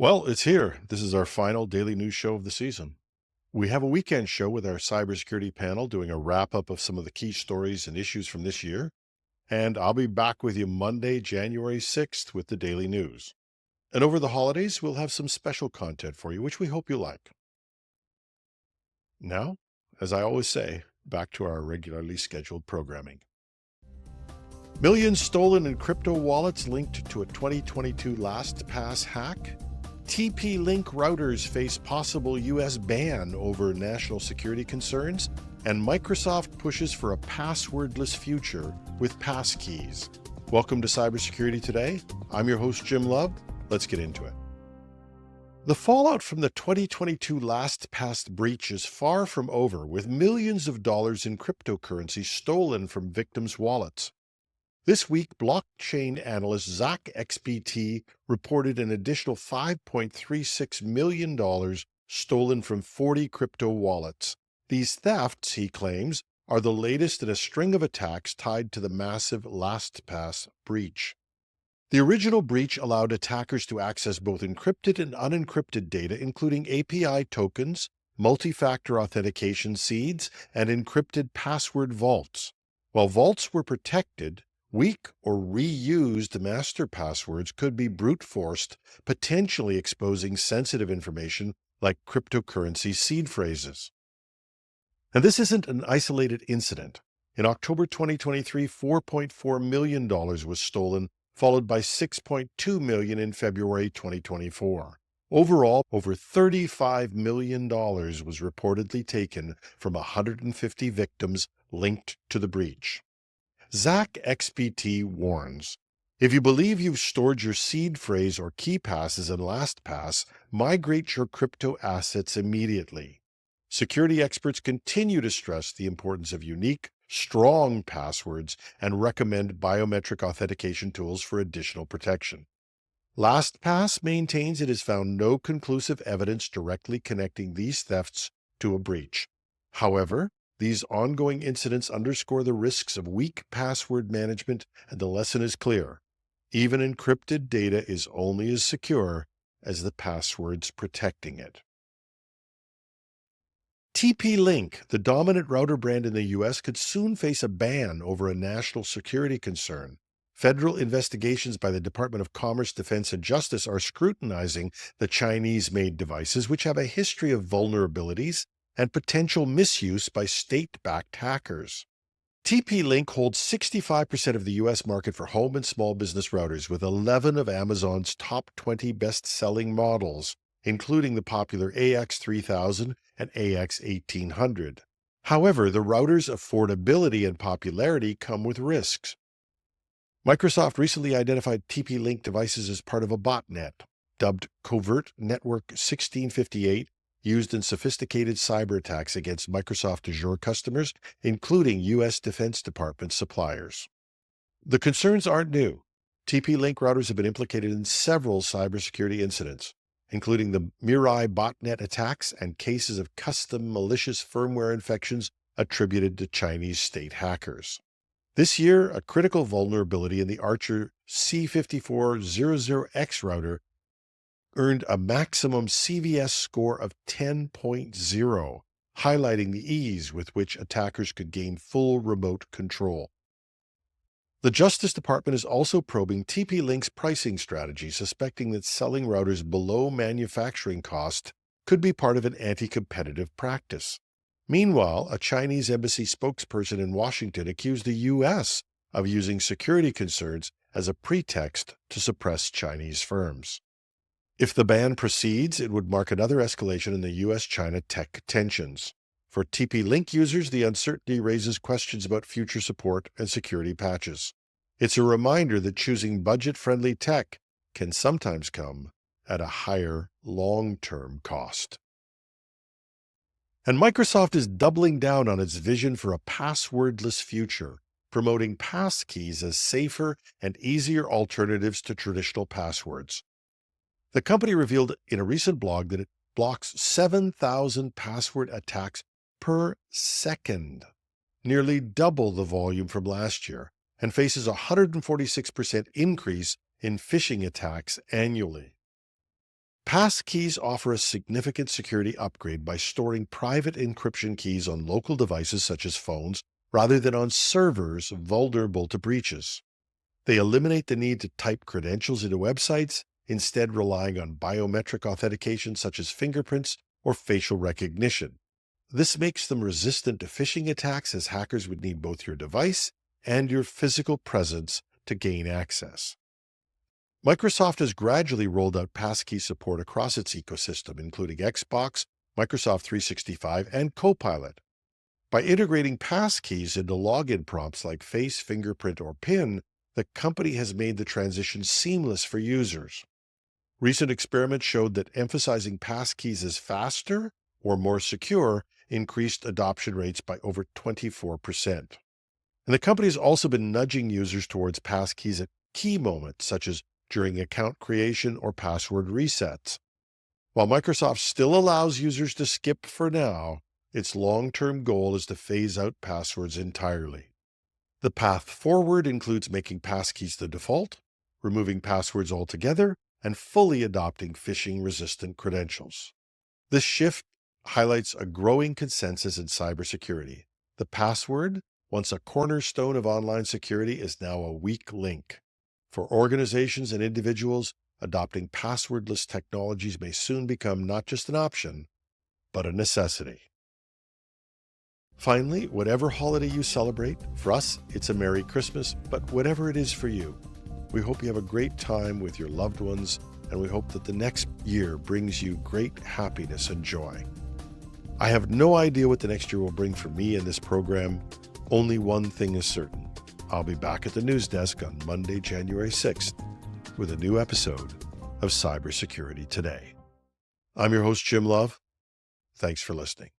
Well, it's here. This is our final daily news show of the season. We have a weekend show with our cybersecurity panel doing a wrap up of some of the key stories and issues from this year. And I'll be back with you Monday, January 6th with the daily news. And over the holidays, we'll have some special content for you, which we hope you like. Now, as I always say, back to our regularly scheduled programming. Millions stolen in crypto wallets linked to a 2022 LastPass hack. TP-Link routers face possible U.S. ban over national security concerns, and Microsoft pushes for a passwordless future with passkeys. Welcome to Cybersecurity Today. I'm your host, Jim Love. Let's get into it. The fallout from the 2022 LastPass breach is far from over, with millions of dollars in cryptocurrency stolen from victims' wallets. This week, blockchain analyst Zach XBT reported an additional $5.36 million stolen from 40 crypto wallets. These thefts, he claims, are the latest in a string of attacks tied to the massive LastPass breach. The original breach allowed attackers to access both encrypted and unencrypted data, including API tokens, multi-factor authentication seeds, and encrypted password vaults. While vaults were protected, weak or reused master passwords could be brute forced, potentially exposing sensitive information like cryptocurrency seed phrases. And this isn't an isolated incident. In October 2023, $4.4 million was stolen, followed by $6.2 million in February 2024. Overall, over $35 million was reportedly taken from 150 victims linked to the breach. Zach XBT warns, if you believe you've stored your seed phrase or key passes in LastPass, migrate your crypto assets immediately. Security experts continue to stress the importance of unique, strong passwords and recommend biometric authentication tools for additional protection. LastPass maintains it has found no conclusive evidence directly connecting these thefts to a breach. However, these ongoing incidents underscore the risks of weak password management, and the lesson is clear. Even encrypted data is only as secure as the passwords protecting it. TP-Link, the dominant router brand in the U.S., could soon face a ban over a national security concern. Federal investigations by the Department of Commerce, Defense, and Justice are scrutinizing the Chinese-made devices, which have a history of vulnerabilities and potential misuse by state-backed hackers. TP-Link holds 65% of the U.S. market for home and small business routers, with 11 of Amazon's top 20 best-selling models, including the popular AX3000 and AX1800. However, the router's affordability and popularity come with risks. Microsoft recently identified TP-Link devices as part of a botnet, dubbed Covert Network 1658, used in sophisticated cyber attacks against Microsoft Azure customers, including U.S. Defense Department suppliers. The concerns aren't new. TP-Link routers have been implicated in several cybersecurity incidents, including the Mirai botnet attacks and cases of custom malicious firmware infections attributed to Chinese state hackers. This year, a critical vulnerability in the Archer C5400X router earned a maximum CVS score of 10.0, highlighting the ease with which attackers could gain full remote control. The Justice Department is also probing TP-Link's pricing strategy, suspecting that selling routers below manufacturing cost could be part of an anti-competitive practice. Meanwhile, a Chinese embassy spokesperson in Washington accused the U.S. of using security concerns as a pretext to suppress Chinese firms. If the ban proceeds, it would mark another escalation in the U.S.-China tech tensions. For TP-Link users, the uncertainty raises questions about future support and security patches. It's a reminder that choosing budget-friendly tech can sometimes come at a higher long-term cost. And Microsoft is doubling down on its vision for a passwordless future, promoting passkeys as safer and easier alternatives to traditional passwords. The company revealed in a recent blog that it blocks 7,000 password attacks per second, nearly double the volume from last year, and faces a 146% increase in phishing attacks annually. Passkeys offer a significant security upgrade by storing private encryption keys on local devices such as phones rather than on servers vulnerable to breaches. They eliminate the need to type credentials into websites, instead relying on biometric authentication such as fingerprints or facial recognition. This makes them resistant to phishing attacks, as hackers would need both your device and your physical presence to gain access. Microsoft has gradually rolled out passkey support across its ecosystem, including Xbox, Microsoft 365, and Copilot. By integrating passkeys into login prompts like face, fingerprint, or PIN, the company has made the transition seamless for users. Recent experiments showed that emphasizing passkeys as faster or more secure increased adoption rates by over 24%. And the company has also been nudging users towards passkeys at key moments, such as during account creation or password resets. While Microsoft still allows users to skip for now, its long-term goal is to phase out passwords entirely. The path forward includes making passkeys the default, removing passwords altogether, and fully adopting phishing-resistant credentials. This shift highlights a growing consensus in cybersecurity. The password, once a cornerstone of online security, is now a weak link. For organizations and individuals, adopting passwordless technologies may soon become not just an option, but a necessity. Finally, whatever holiday you celebrate, for us, it's a Merry Christmas, but whatever it is for you, we hope you have a great time with your loved ones, and we hope that the next year brings you great happiness and joy. I have no idea what the next year will bring for me in this program. Only one thing is certain. I'll be back at the news desk on Monday, January 6th, with a new episode of Cybersecurity Today. I'm your host, Jim Love. Thanks for listening.